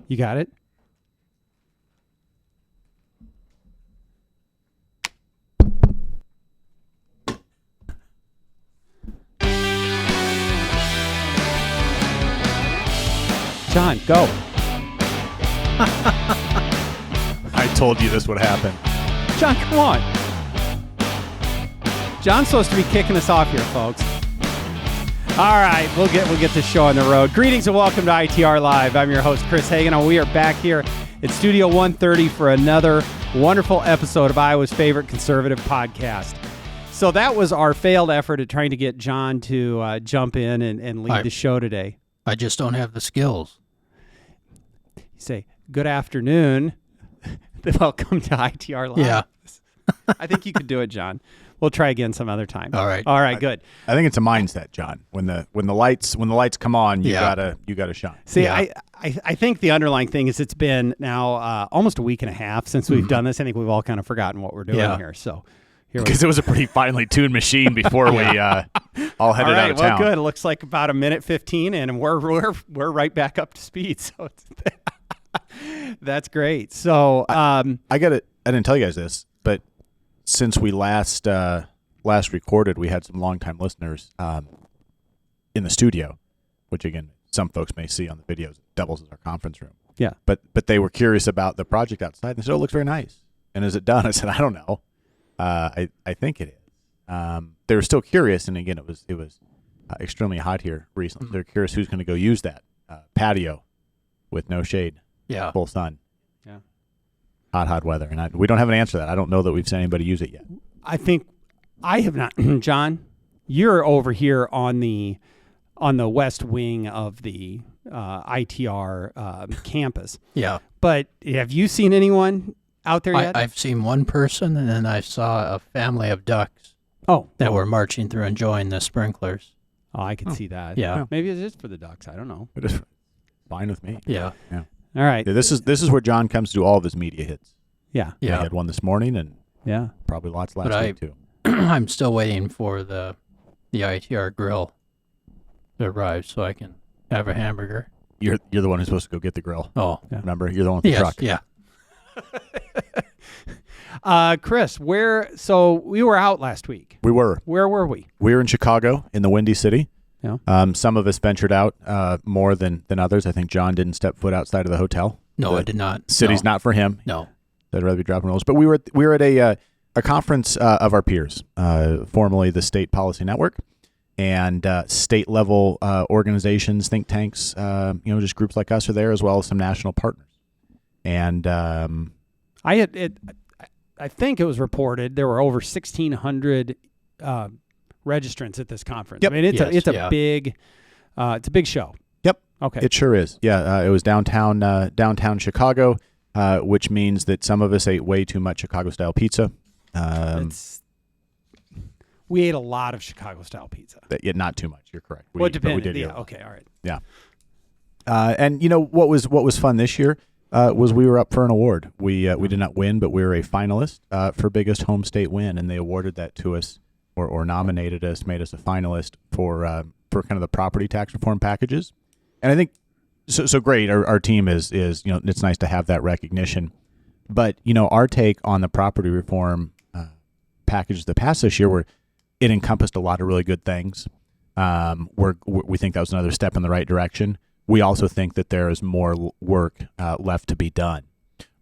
You got it? John, go. I told you this would happen. John, come on. John's supposed to be kicking us off here, folks. All right, we'll get this show on the road. Greetings and welcome to ITR Live. I'm your host, Chris Hagan, and we are back here at Studio 130 for another wonderful episode of Iowa's favorite conservative podcast. So that was our failed effort at trying to get John to jump in and lead the show today. I just don't have the skills. You say, good afternoon. Welcome to ITR Live. Yeah. I think you could do it, John. We'll try again some other time. All right. Good. I think it's a mindset, John. When the lights come on, you gotta shine. See, yeah. I think the underlying thing is it's been now almost a week and a half since we've done this. I think we've all kind of forgotten what we're doing here. So because it was a pretty finely tuned machine before we all headed out of town. Well, good. It looks like about a minute 15, and we're right back up to speed. So that's great. So I didn't tell you guys this, but since we last recorded, we had some longtime listeners in the studio, which again, some folks may see on the videos. It doubles as our conference room. Yeah. But they were curious about the project outside, and they said, "Oh, it looks very nice." And is it done? I said, "I don't know. I think it is." They were still curious, and again, it was extremely hot here recently. They're curious who's going to go use that patio with no shade, full sun. Yeah. Hot weather, and we don't have an answer to that. I don't know that we've seen anybody use it yet. I think I have not. John, you're over here on the west wing of the ITR campus. Yeah. But have you seen anyone out there yet? I've seen one person, and then I saw a family of ducks that were marching through enjoying the sprinklers. Oh, I could see that. Yeah. Maybe it is for the ducks. I don't know. It is fine with me. Yeah. All right. Yeah, this is where John comes to do all of his media hits. Yeah. He had one this morning, and probably lots last week too. I'm still waiting for the ITR grill to arrive so I can have a hamburger. You're the one who's supposed to go get the grill. Oh, yeah. Remember, you're the one with the truck. Yeah. Chris, so we were out last week. We were. Where were we? We were in Chicago, in the Windy City. Yeah. Some of us ventured out more than others. I think John didn't step foot outside of the hotel. No, I did not. City's not for him. No. I'd rather be dropping rolls. But we were at a conference of our peers, formerly the State Policy Network, and state level organizations, think tanks, just groups like us are there, as well as some national partners. And I think it was reported there were over 1,600 registrants at this conference. Yep. I mean, it's a big show. Yep. Okay. It sure is. Yeah. It was downtown Chicago, which means that some of us ate way too much Chicago-style pizza. We ate a lot of Chicago-style pizza. Not too much. You're correct. It depended. We did Okay. All right. Yeah. And what was fun this year was we were up for an award. We did not win, but we were a finalist for biggest home state win, and they awarded that to us. Or nominated us, made us a finalist for kind of the property tax reform packages, and I think so great. Our team is it's nice to have that recognition, but our take on the property reform packages that passed this year it encompassed a lot of really good things. We think that was another step in the right direction. We also think that there is more work left to be done,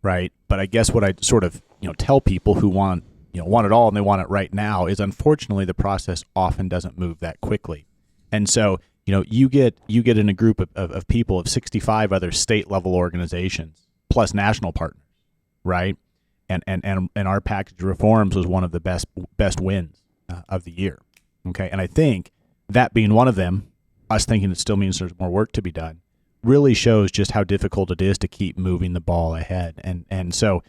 right? But I guess what I sort of tell people who want it all and they want it right now is unfortunately the process often doesn't move that quickly. And so, you get in a group of people of 65 other state level organizations plus national partners, right? And our package of reforms was one of the best wins of the year. Okay. And I think that being one of them, us thinking it still means there's more work to be done, really shows just how difficult it is to keep moving the ball ahead. And so,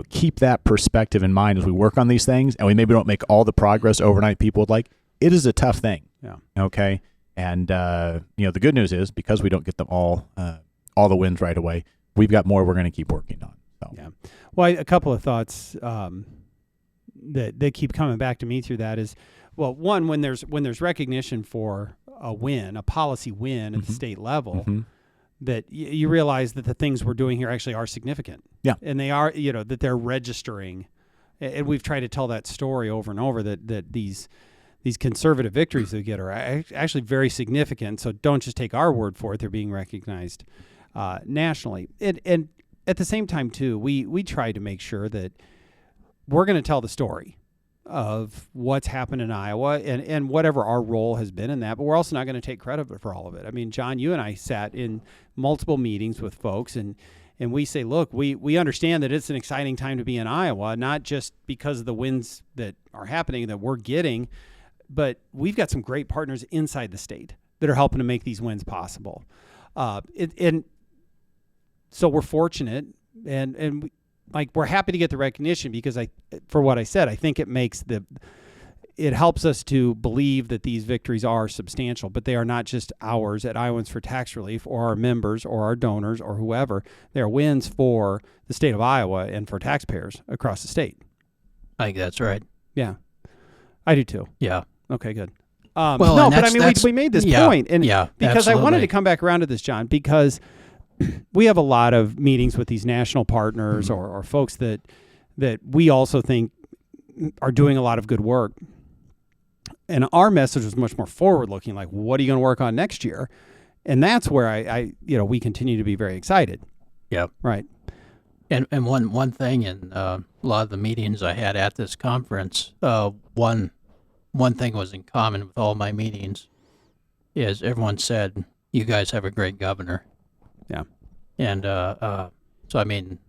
keep that perspective in mind as we work on these things, and we maybe don't make all the progress overnight people would like. It is a tough thing. Yeah. Okay. And the good news is because we don't get them all the wins right away, we've got more we're going to keep working on. So. Yeah. Well, a couple of thoughts that keep coming back to me through that is, well, one, when there's recognition for a policy win at the state level, that you realize that the things we're doing here actually are significant. Yeah. And they are, that they're registering. And we've tried to tell that story over and over that these conservative victories we get are actually very significant. So don't just take our word for it. They're being recognized nationally. And at the same time, too, we try to make sure that we're going to tell the story of what's happened in Iowa and whatever our role has been in that, but we're also not going to take credit for all of it. I mean, John, you and I sat in multiple meetings with folks and we say, look, we understand that it's an exciting time to be in Iowa, not just because of the wins that are happening that we're getting, but we've got some great partners inside the state that are helping to make these wins possible. And so we're fortunate and we're happy to get the recognition because for what I said, I think it helps us to believe that these victories are substantial, but they are not just ours at Iowans for Tax Relief or our members or our donors or whoever. They are wins for the state of Iowa and for taxpayers across the state. I think that's right. Yeah, I do too. Yeah. Okay, good. Well, no, but I mean, we made this point, and yeah, because absolutely. I wanted to come back around to this, John, because we have a lot of meetings with these national partners or folks that we also think are doing a lot of good work. And our message was much more forward-looking, like, what are you going to work on next year? And that's where I we continue to be very excited. Yeah. Right. And one thing in a lot of the meetings I had at this conference, one thing was in common with all my meetings is everyone said, you guys have a great governor. Yeah. And so, I mean,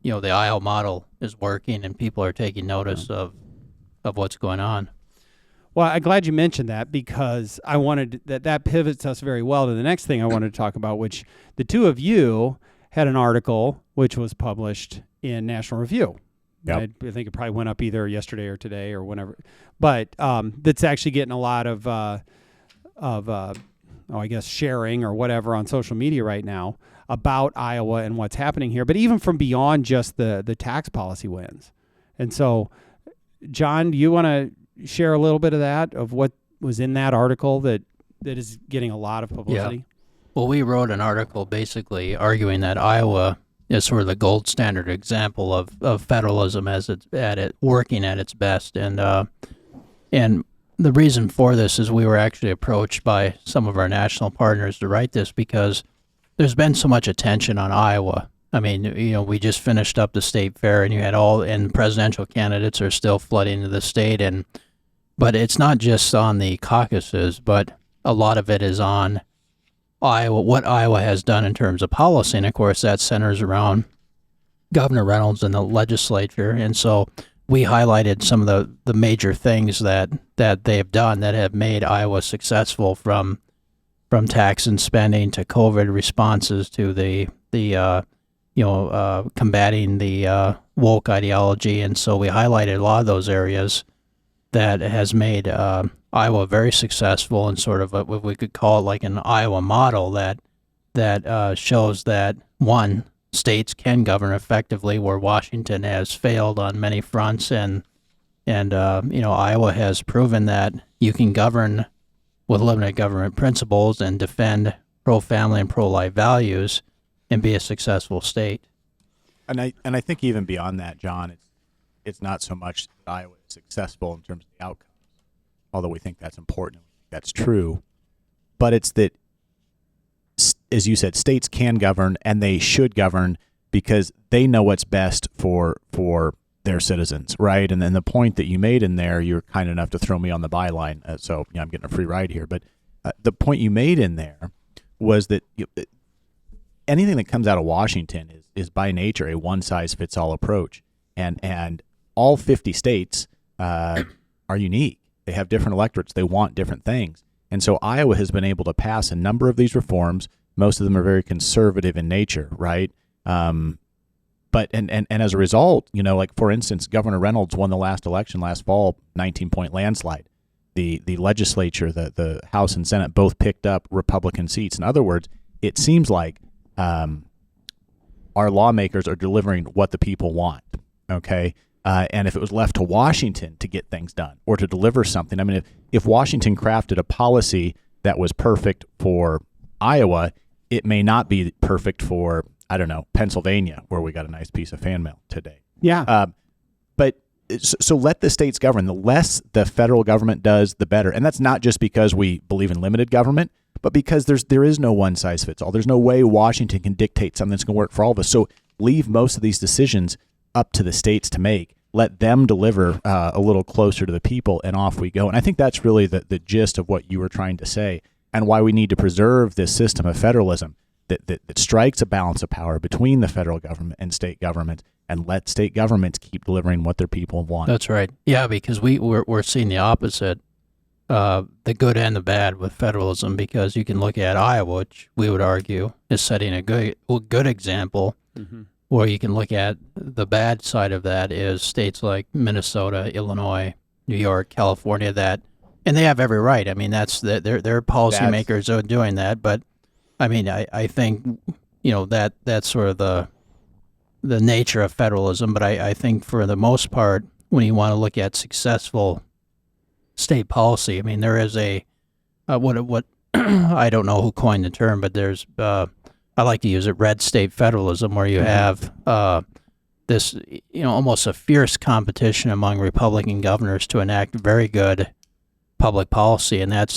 the Iowa model is working and people are taking notice of what's going on. Well, I'm glad you mentioned that because I wanted that pivots us very well to the next thing I wanted to talk about, which the two of you had an article which was published in National Review. Yep. I think it probably went up either yesterday or today or whenever, but that's actually getting a lot of I guess sharing or whatever on social media right now about Iowa and what's happening here, but even from beyond just the tax policy wins. And so, John, do you want to share a little bit of that, of what was in that article that is getting a lot of publicity? Yeah. Well, we wrote an article basically arguing that Iowa is sort of the gold standard example of federalism as it's working at its best. And the reason for this is we were actually approached by some of our national partners to write this because there's been so much attention on Iowa. I mean, we just finished up the state fair and you had and presidential candidates are still flooding into the state. But it's not just on the caucuses, but a lot of it is on Iowa, what Iowa has done in terms of policy. And of course, that centers around Governor Reynolds and the legislature. And so we highlighted some of the major things that they have done that have made Iowa successful, from tax and spending to COVID responses to the combating the woke ideology. And so we highlighted a lot of those areas that has made Iowa very successful, and sort of what we could call it like an Iowa model that shows that, one, states can govern effectively where Washington has failed on many fronts, and Iowa has proven that you can govern with limited government principles and defend pro-family and pro-life values and be a successful state. And I think even beyond that, John, it's not so much that Iowa is successful in terms of the outcomes, although we think that's important, that's true, but it's that, as you said, states can govern and they should govern because they know what's best for their citizens, right? And then the point that you made in there, you're kind enough to throw me on the byline, so I'm getting a free ride here, but the point you made in there was that anything that comes out of Washington is by nature a one-size-fits-all approach, and all 50 states are unique. They have different electorates. They want different things. And so Iowa has been able to pass a number of these reforms. Most of them are very conservative in nature, right? But as a result, like, for instance, Governor Reynolds won the last election last fall, 19-point landslide. The legislature, the House and Senate both picked up Republican seats. In other words, it seems like our lawmakers are delivering what the people want, okay? And if it was left to Washington to get things done or to deliver something, I mean, if Washington crafted a policy that was perfect for Iowa, it may not be perfect for, I don't know, Pennsylvania, where we got a nice piece of fan mail today. Yeah. But so let the states govern. The less the federal government does, the better. And that's not just because we believe in limited government, but because there is no one size fits all. There's no way Washington can dictate something that's going to work for all of us. So leave most of these decisions up to the states to make. Let them deliver a little closer to the people, and off we go. And I think that's really the gist of what you were trying to say, and why we need to preserve this system of federalism that strikes a balance of power between the federal government and state government, and let state governments keep delivering what their people want. That's right. Yeah, because we're seeing the opposite, the good and the bad with federalism, because you can look at Iowa, which we would argue is setting a good example, or you can look at the bad side of that is states like Minnesota, Illinois, New York, California, and they have every right. I mean, that's their policymakers are doing that. But I mean, I think, that's sort of the nature of federalism. But I think for the most part, when you want to look at successful state policy, I mean, there is what I don't know who coined the term, but there's I like to use it, red state federalism, where you have this, almost a fierce competition among Republican governors to enact very good public policy, and that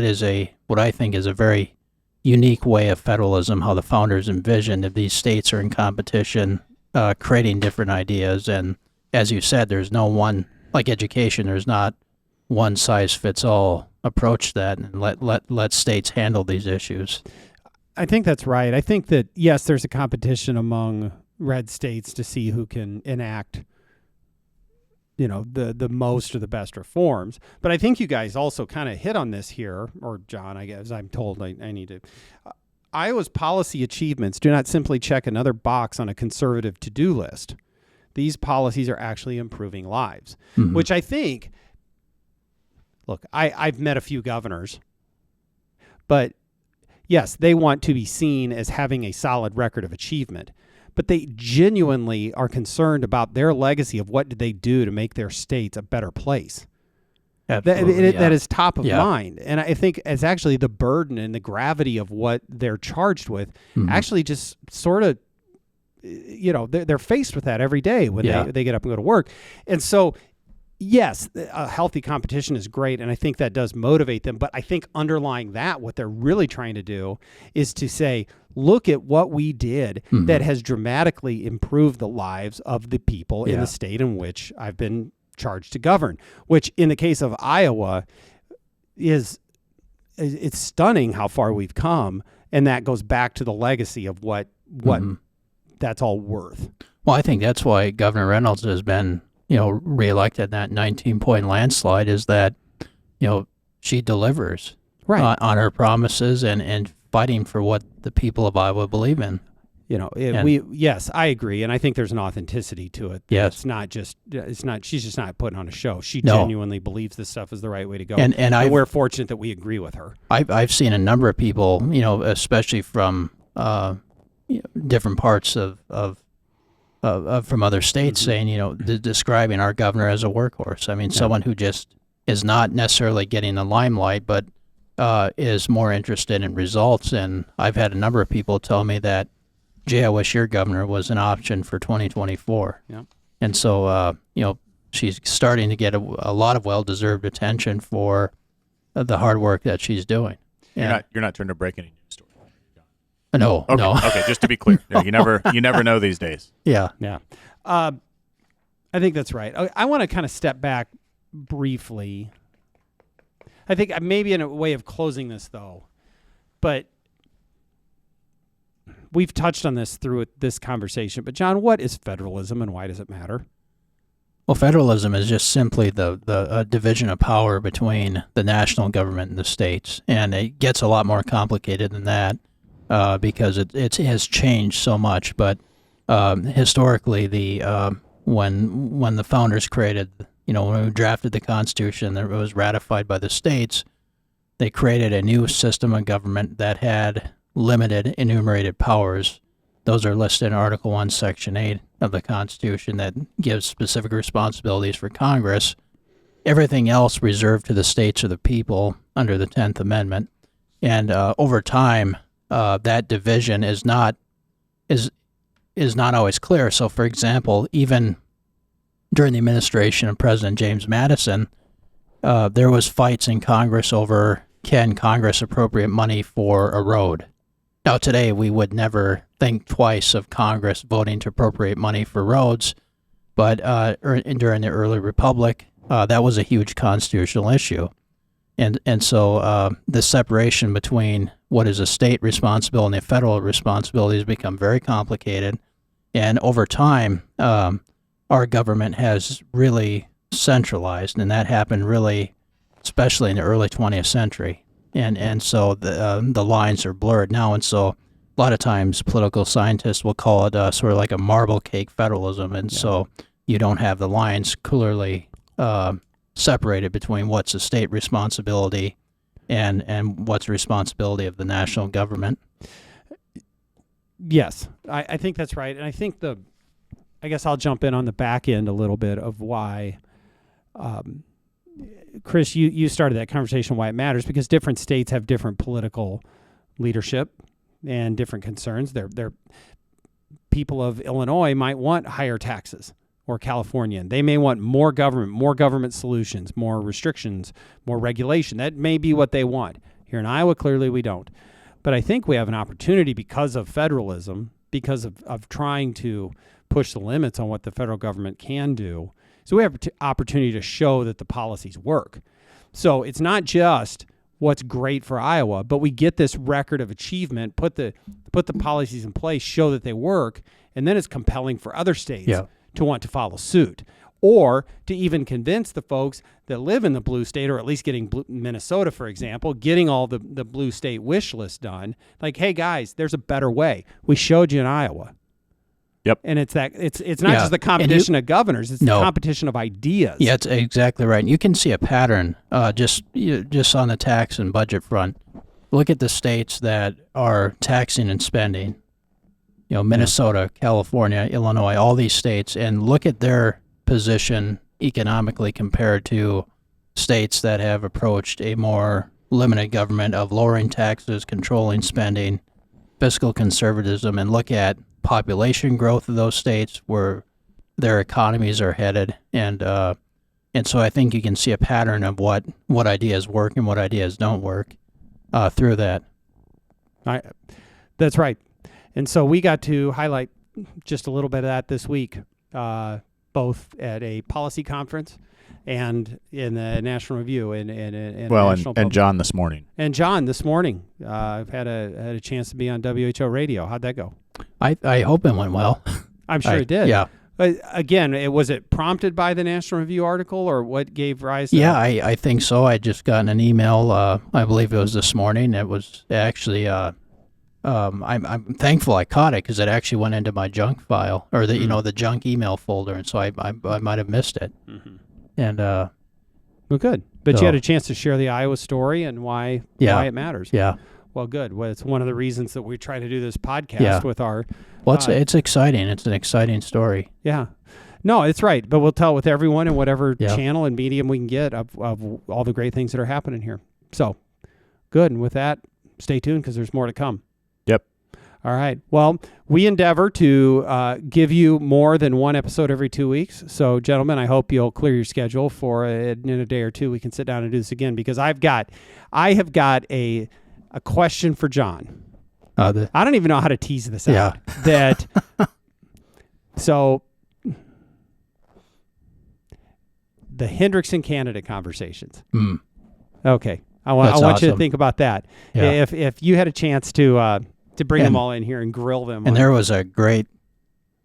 is what I think is a very unique way of federalism, how the founders envisioned that these states are in competition, creating different ideas, and as you said, there's no one, like education, there's not one size fits all approach to that, and let states handle these issues. I think that's right. I think that, yes, there's a competition among red states to see who can enact, the most or the best reforms. But I think you guys also kind of hit on this here, or John, I guess I'm told I need to. Iowa's policy achievements do not simply check another box on a conservative to-do list. These policies are actually improving lives, which I think, look, I've met a few governors, but yes, they want to be seen as having a solid record of achievement, but they genuinely are concerned about their legacy of what did they do to make their states a better place. Absolutely, That is top of mind. And I think it's actually the burden and the gravity of what they're charged with actually just sort of, they're faced with that every day when they get up and go to work. And so, yes, a healthy competition is great, and I think that does motivate them. But I think underlying that, what they're really trying to do is to say, look at what we did that has dramatically improved the lives of the people in the state in which I've been charged to govern, which in the case of Iowa it's stunning how far we've come, and that goes back to the legacy of what that's all worth. Well, I think that's why Governor Reynolds has been reelected. That 19-point landslide is that, she delivers on her promises and fighting for what the people of Iowa believe in. Yes, I agree, and I think there's an authenticity to it. Yes, she's just not putting on a show. She genuinely believes this stuff is the right way to go, and we're fortunate that we agree with her. I've seen a number of people, especially from different parts of from other states, saying, describing our governor as a workhorse. I mean, someone who just is not necessarily getting the limelight, but is more interested in results. And I've had a number of people tell me that, gee, I wish your governor was an option for 2024. Yeah. And so, she's starting to get a lot of well-deserved attention for the hard work that she's doing. You're not trying to break any news story. No, okay, no. Okay, just to be clear, you never know these days. Yeah. I think that's right. I want to kind of step back briefly. I think maybe in a way of closing this, though, but we've touched on this through this conversation. But John, what is federalism, and why does it matter? Well, federalism is just simply the division of power between the national government and the states, and it gets a lot more complicated than that because it has changed so much. But historically, when the founders created, when we drafted the Constitution that was ratified by the states, they created a new system of government that had limited enumerated powers. Those are listed in Article 1, Section 8 of the Constitution that gives specific responsibilities for Congress. Everything else reserved to the states or the people under the 10th Amendment. And over time, that division is not always clear. So, for example, even during the administration of President James Madison, there was fights in Congress over, can Congress appropriate money for a road? Now, today we would never think twice of Congress voting to appropriate money for roads, but during the early republic, that was a huge constitutional issue. And so the separation between what is a state responsibility and a federal responsibility has become very complicated. And over time, our government has really centralized, and that happened really, especially in the early 20th century. And so the lines are blurred now. And so a lot of times political scientists will call it sort of like a marble cake federalism. And so you don't have the lines clearly separated between what's a state responsibility and what's a responsibility of the national government. Yes, I think that's right. And I think I guess I'll jump in on the back end a little bit of why, Chris, you started that conversation why it matters, because different states have different political leadership and different concerns. Their people of Illinois might want higher taxes, or California. They may want more government solutions, more restrictions, more regulation. That may be what they want. Here in Iowa, clearly we don't. But I think we have an opportunity because of federalism, because of trying to push the limits on what the federal government can do. So we have an opportunity to show that the policies work. So it's not just what's great for Iowa, but we get this record of achievement, put the policies in place, show that they work, and then it's compelling for other states to want to follow suit, or to even convince the folks that live in the blue state, or at least getting Minnesota, for example, getting all the blue state wish list done. Like, hey guys, there's a better way. We showed you in Iowa. Yep. And it's not just the competition of governors; it's the competition of ideas. Yeah, that's exactly right. And you can see a pattern just on the tax and budget front. Look at the states that are taxing and spending. Minnesota, California, Illinois, all these states, and look at their position economically compared to states that have approached a more limited government of lowering taxes, controlling spending, fiscal conservatism, and look at population growth of those states, where their economies are headed. And so I think you can see a pattern of what ideas work and what ideas don't work through that. That's right. And so we got to highlight just a little bit of that this week, both at a policy conference and in the National Review. And John this morning. And John this morning. I've had a chance to be on WHO radio. How'd that go? I hope it went well. I'm sure it did. Yeah. But again, was it prompted by the National Review article, or what gave rise to that? Yeah, I think so. I just gotten an email, I believe it was this morning. It was actually... I'm thankful I caught it, because it actually went into my junk file, or the junk email folder, and so I might have missed it. Mm-hmm. And well, good. But you had a chance to share the Iowa story and why it matters. Yeah. Well, good. Well, it's one of the reasons that we try to do this podcast with our. Well, it's exciting. It's an exciting story. Yeah. No, it's right. But we'll tell it with everyone in whatever channel and medium we can get of all the great things that are happening here. So, good. And with that, stay tuned, because there's more to come. Yep. All right. Well, we endeavor to give you more than one episode every 2 weeks. So, gentlemen, I hope you'll clear your schedule for in a day or two. We can sit down and do this again, because I have got a question for John. I don't even know how to tease this out. That so the Hendrickson candidate conversations. Okay. I want you to think about that. Yeah. If you had a chance to bring them all in here and grill them. And there was a great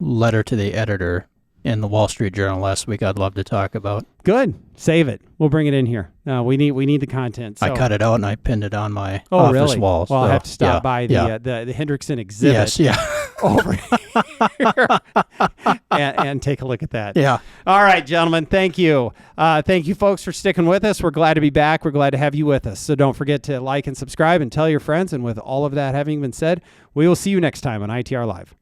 letter to the editor in the Wall Street Journal last week I'd love to talk about. Good. Save it. We'll bring it in here. We need the content. So. I cut it out and I pinned it on my office wall. Well, I'll have to stop by the Hendrickson exhibit. Yes, over here and take a look at that. Yeah. All right, gentlemen. Thank you. Thank you, folks, for sticking with us. We're glad to be back. We're glad to have you with us. So don't forget to like and subscribe and tell your friends. And with all of that having been said, we will see you next time on ITR Live.